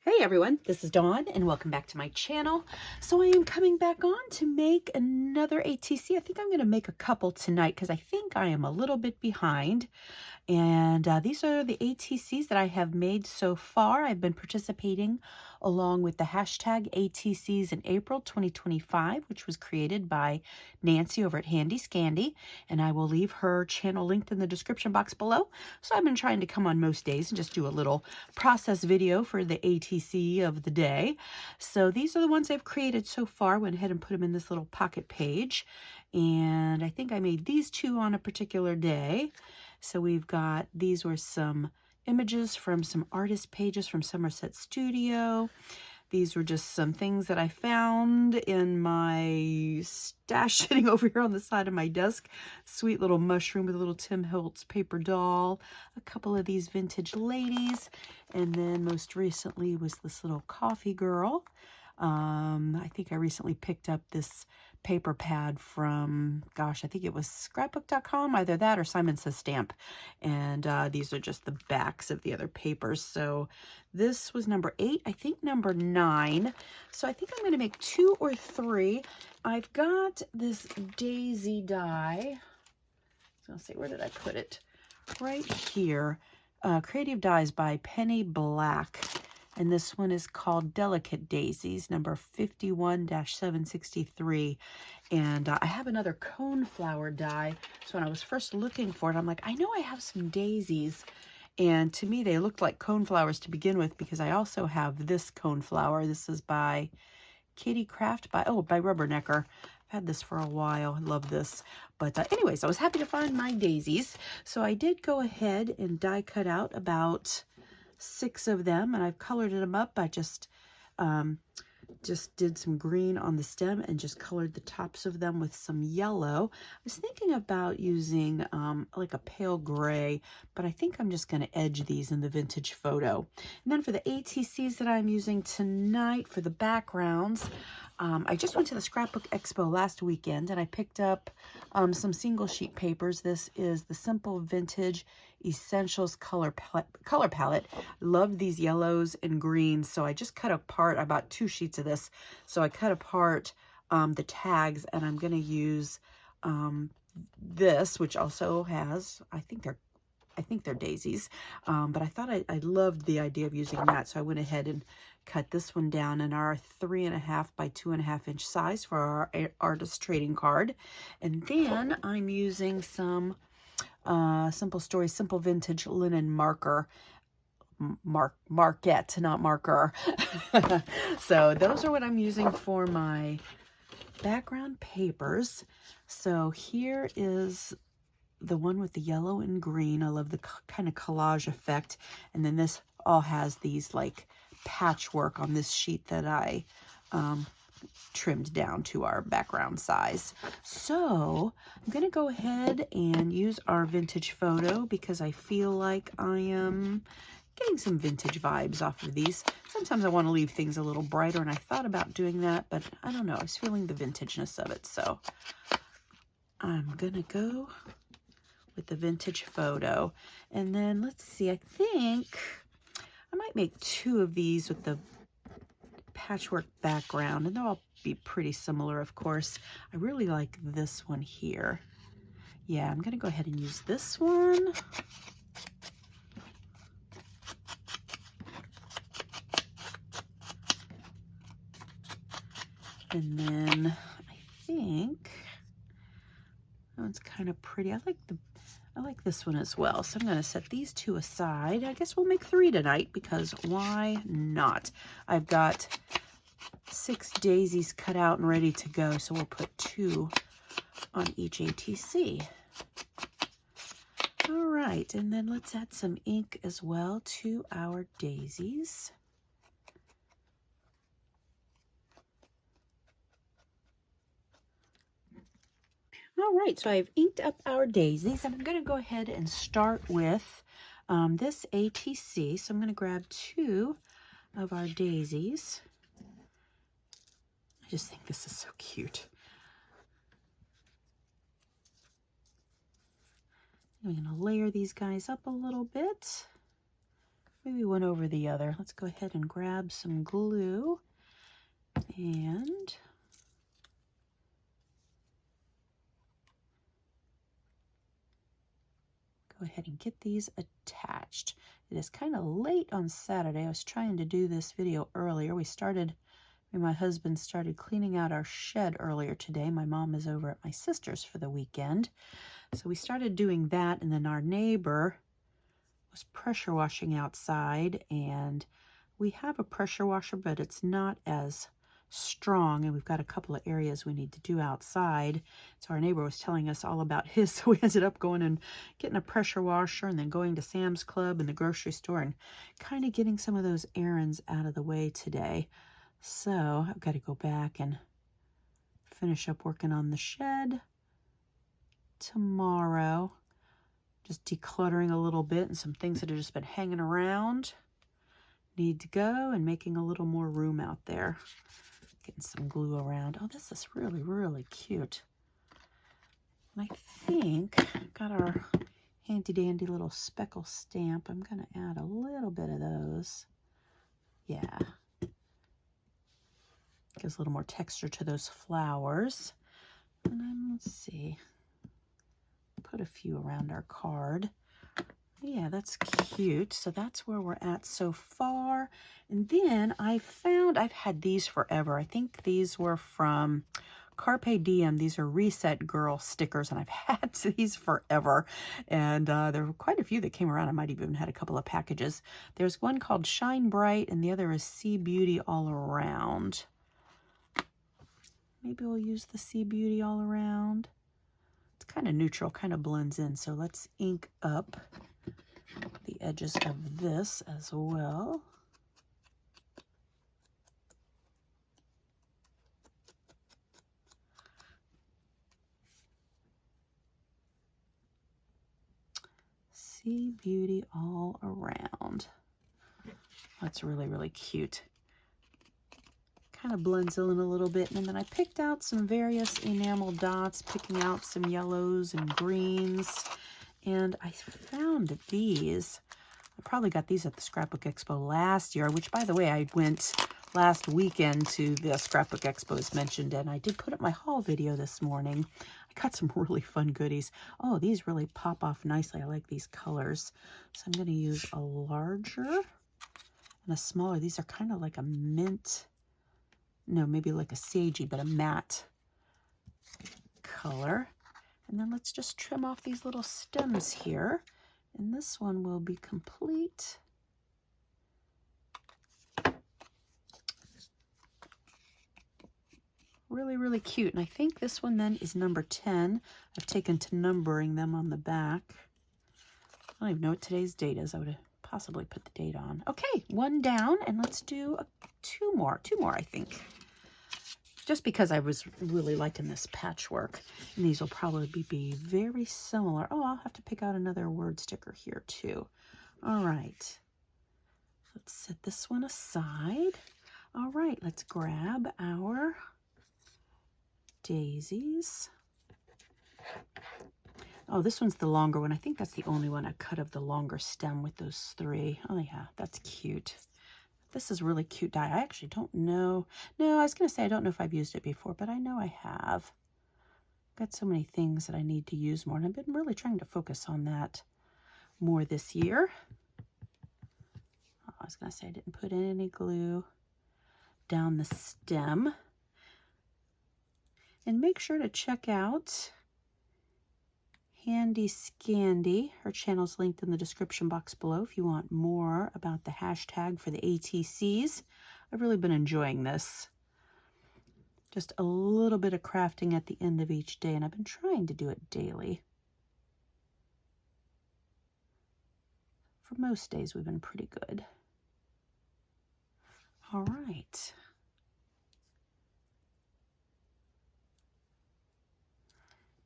Hey everyone, this is Dawn and welcome back to my channel. So I am coming back on to make another ATC. I think I'm going to make a couple tonight because I think I am a little bit behind. And these are the ATCs that I have made so far. I've been participating along with the hashtag ATCs in April 2025, which was created by Nancy over at Handi Scandi. And I will leave her channel linked in the description box below. So I've been trying to come on most days and just do a little process video for the ATC of the day. So these are the ones I've created so far. Went ahead and put them in this little pocket page. And I think I made these two on a particular day. So we've got, these were some images from some artist pages from Somerset Studio. These were just some things that I found in my stash sitting over here on the side of my desk. Sweet little mushroom with a little Tim Holtz paper doll. A couple of these vintage ladies. And then most recently was this little coffee girl. I think I recently picked up this paper pad from, gosh, I think it was scrapbook.com, either that or Simon Says Stamp. And these are just the backs of the other papers. So this was number 8, I think number 9. So I think I'm going to make 2 or 3. I've got this daisy die. So let's see, where did I put it? Right here. Creative Dies by Penny Black. And this one is called Delicate Daisies, number 51-763. And I have another coneflower die. So when I was first looking for it, I'm like, I know I have some daisies. And to me, they looked like coneflowers to begin with because I also have this coneflower. This is by Kitty Craft by Rubbernecker. I've had this for a while. I love this. But anyways, I was happy to find my daisies. So I did go ahead and die cut out about 6 of them, and I've colored them up. I just did some green on the stem and just colored the tops of them with some yellow. I was thinking about using like a pale gray, but I think I'm just going to edge these in the vintage photo. And then for the ATCs that I'm using tonight for the backgrounds, I just went to the Scrapbook Expo last weekend and I picked up some single sheet papers. This is the Simple Vintage Essentials color palette. Love these yellows and greens, so I just cut apart. I bought 2 sheets of this, so I cut apart the tags, and I'm going to use this, which also has, I think they're daisies, but I thought I loved the idea of using that, so I went ahead and cut this one down in our 3.5 by 2.5 inch size for our artist trading card. And then I'm using some Simple Stories Simple Vintage linen marker. Marquette, not marker. So those are what I'm using for my background papers. So here is the one with the yellow and green. I love the kind of collage effect. And then this all has these like patchwork on this sheet that I trimmed down to our background size. So I'm going to go ahead and use our vintage photo because I feel like I am getting some vintage vibes off of these. Sometimes I want to leave things a little brighter, and I thought about doing that, but I don't know. I was feeling the vintageness of it, so I'm going to go with the vintage photo. And then let's see, I think I might make 2 of these with the patchwork background, and they'll all be pretty similar, of course. I really like this one here. Yeah, I'm gonna go ahead and use this one. And then I think that one's kind of pretty. I like this one as well. So I'm going to set these 2 aside. I guess we'll make 3 tonight because why not? I've got 6 daisies cut out and ready to go, so we'll put 2 on each ATC. All right, and then let's add some ink as well to our daisies. All right, so I've inked up our daisies, and I'm going to go ahead and start with this ATC. So I'm going to grab 2 of our daisies. I just think this is so cute. I'm going to layer these guys up a little bit. maybe one over the other. Let's go ahead and grab some glue and go ahead and get these attached. It is kind of late on Saturday. I was trying to do this video earlier. My husband started cleaning out our shed earlier today. My mom is over at my sister's for the weekend. So we started doing that, and then our neighbor was pressure washing outside, and we have a pressure washer, but it's not as strong, and we've got a couple of areas we need to do outside. So our neighbor was telling us all about his, so we ended up going and getting a pressure washer and then going to Sam's Club and the grocery store and kind of getting some of those errands out of the way today. So I've got to go back and finish up working on the shed tomorrow. Just decluttering a little bit, and some things that have just been hanging around need to go, and making a little more room out there. Getting some glue around. Oh, this is really, really cute. And I think I've got our handy dandy little speckle stamp. I'm going to add a little bit of those. Yeah. Gives a little more texture to those flowers. And then let's see. Put a few around our card. Yeah, that's cute. So that's where we're at so far. And then I've had these forever. I think these were from Carpe Diem. These are Reset Girl stickers, and I've had these forever. And there were quite a few that came around. I might have even had a couple of packages. There's one called Shine Bright, and the other is Sea Beauty All Around. Maybe we'll use the Sea Beauty All Around. It's kind of neutral, kind of blends in. So let's ink up the edges of this as well. Sea Beauty All Around. That's really, really cute. Kind of blends in a little bit. And then I picked out some various enamel dots, picking out some yellows and greens. And I found these. I probably got these at the Scrapbook Expo last year, which, by the way, I went last weekend to the Scrapbook Expo as mentioned, and I did put up my haul video this morning. I got some really fun goodies. Oh, these really pop off nicely. I like these colors. So I'm going to use a larger and a smaller. These are kind of like a mint, no, maybe like a sagey, but a matte color. And then let's just trim off these little stems here. And this one will be complete. Really, really cute. And I think this one then is number 10. I've taken to numbering them on the back. I don't even know what today's date is. I would have possibly put the date on. Okay, one down, and let's do two more, I think. Just because I was really liking this patchwork. And these will probably be very similar. Oh, I'll have to pick out another word sticker here too. All right. Let's set this one aside. All right, let's grab our daisies. Oh, this one's the longer one. I think that's the only one I cut of the longer stem with those 3. Oh yeah, that's cute. This is really cute dye. I actually don't know. No, I was going to say I don't know if I've used it before, but I know I have. Got so many things that I need to use more, and I've been really trying to focus on that more this year. Oh, I was going to say I didn't put in any glue down the stem. And make sure to check out Handi Scandi. Her channel's linked in the description box below if you want more about the hashtag for the ATCs. I've really been enjoying this. Just a little bit of crafting at the end of each day, and I've been trying to do it daily. For most days, we've been pretty good. All right.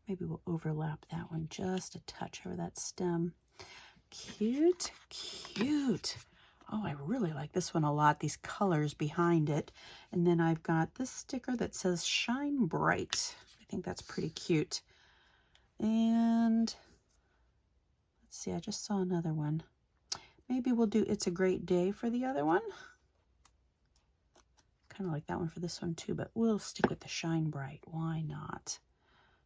Maybe we'll overlap that one just a touch over that stem. Cute, cute. Oh, I really like this one a lot, these colors behind it. And then I've got this sticker that says Shine Bright. I think that's pretty cute. And let's see, I just saw another one. Maybe we'll do It's a Great Day for the other one. Kind of like that one for this one too, but we'll stick with the Shine Bright. Why not?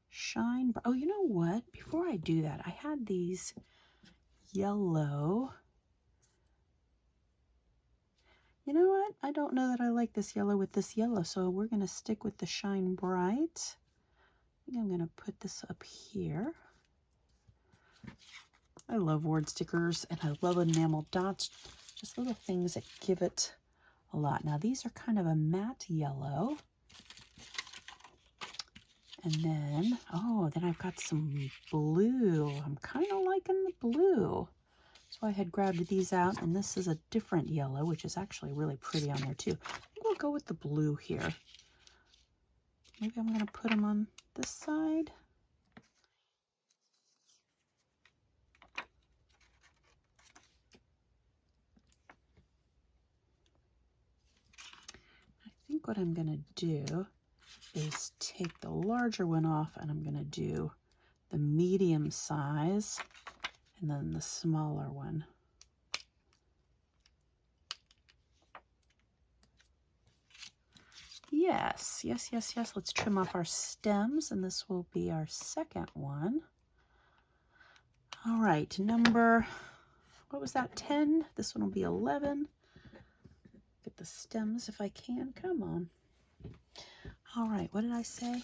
Shine Bright. Oh, you know what? Before I do that, I had these yellow. You know what? I don't know that I like this yellow with this yellow, so we're going to stick with the Shine Bright. I think I'm going to put this up here. I love word stickers, and I love enamel dots. Just little things that give it a lot. Now, these are kind of a matte yellow. And then, oh, then I've got some blue. I'm kind of liking the blue. So I had grabbed these out, and this is a different yellow, which is actually really pretty on there too. I think we'll go with the blue here. Maybe I'm going to put them on this side. I think what I'm going to do is take the larger one off, and I'm going to do the medium size and then the smaller one. Yes, yes, yes, yes. Let's trim off our stems, and this will be our second one. All right, number, what was that, 10? This one will be 11. Get the stems if I can. Come on. All right, what did I say?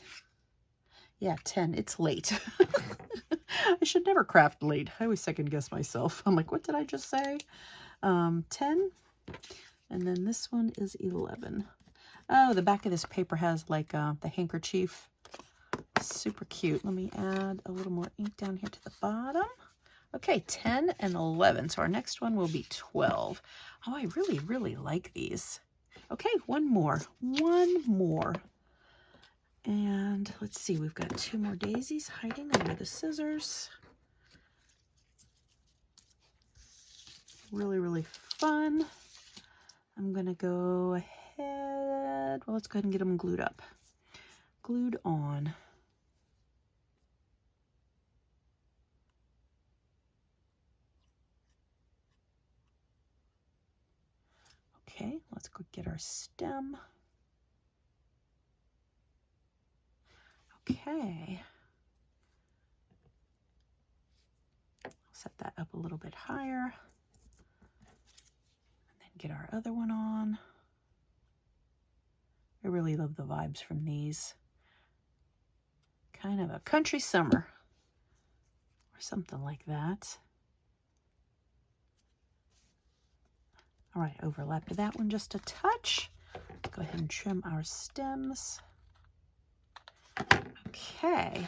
Yeah, 10. It's late. I should never craft late. I always second guess myself. I'm like, what did I just say? 10. And then this one is 11. Oh, the back of this paper has like the handkerchief. Super cute. Let me add a little more ink down here to the bottom. Okay, 10 and 11. So our next one will be 12. Oh, I really, really like these. Okay, one more. One more. And let's see, we've got 2 more daisies hiding under the scissors. Really, really fun. I'm going to go ahead. Well, let's go ahead and get them glued up. Glued on. Okay, let's go get our stem. Okay. Set that up a little bit higher. And then get our other one on. I really love the vibes from these. Kind of a country summer or something like that. All right, overlap to that one just a touch. Go ahead and trim our stems. Okay.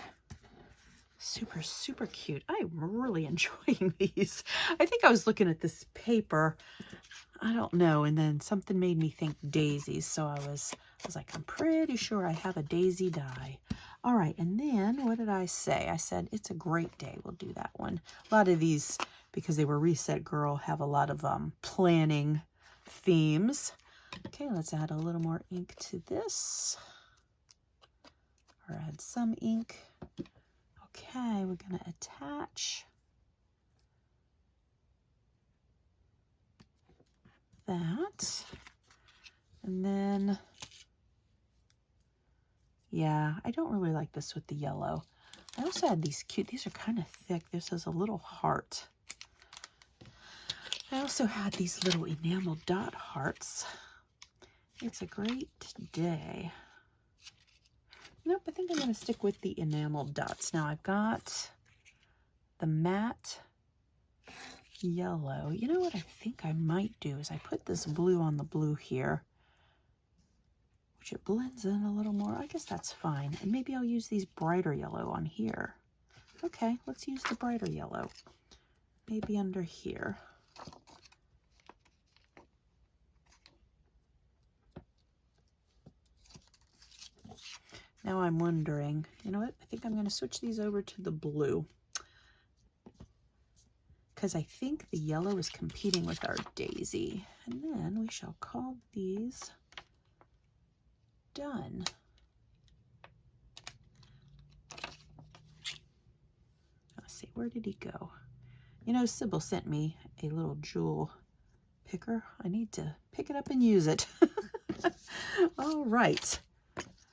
Super, super cute. I'm really enjoying these. I think I was looking at this paper, I don't know, and then something made me think daisies. So I was like, I'm pretty sure I have a daisy die. All right, and then what did I say? I said, It's a Great Day. We'll do that one. A lot of these, because they were Reset Girl, have a lot of planning themes. Okay, let's add a little more ink to this. Or add some ink. Okay, we're going to attach that. And then, yeah, I don't really like this with the yellow. I also had these cute, these are kind of thick. This is a little heart. I also had these little enamel dot hearts. It's a Great Day. Nope, I think I'm going to stick with the enamel dots. Now I've got the matte yellow. You know what I think I might do is I put this blue on the blue here, which it blends in a little more. I guess that's fine. And maybe I'll use these brighter yellow on here. Okay, let's use the brighter yellow. Maybe under here. Now I'm wondering, you know what? I think I'm going to switch these over to the blue, because I think the yellow is competing with our daisy. And then we shall call these done. Let's see, where did he go? You know, Sybil sent me a little jewel picker. I need to pick it up and use it. All right.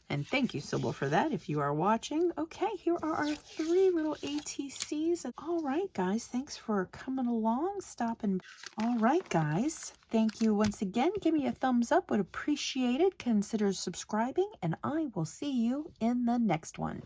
And thank you, Sybil, for that, if you are watching. Okay, here are our 3 little ATCs. All right, guys, thanks for coming along, stopping. All right, guys, thank you once again. Give me a thumbs up, would appreciate it. Consider subscribing, and I will see you in the next one.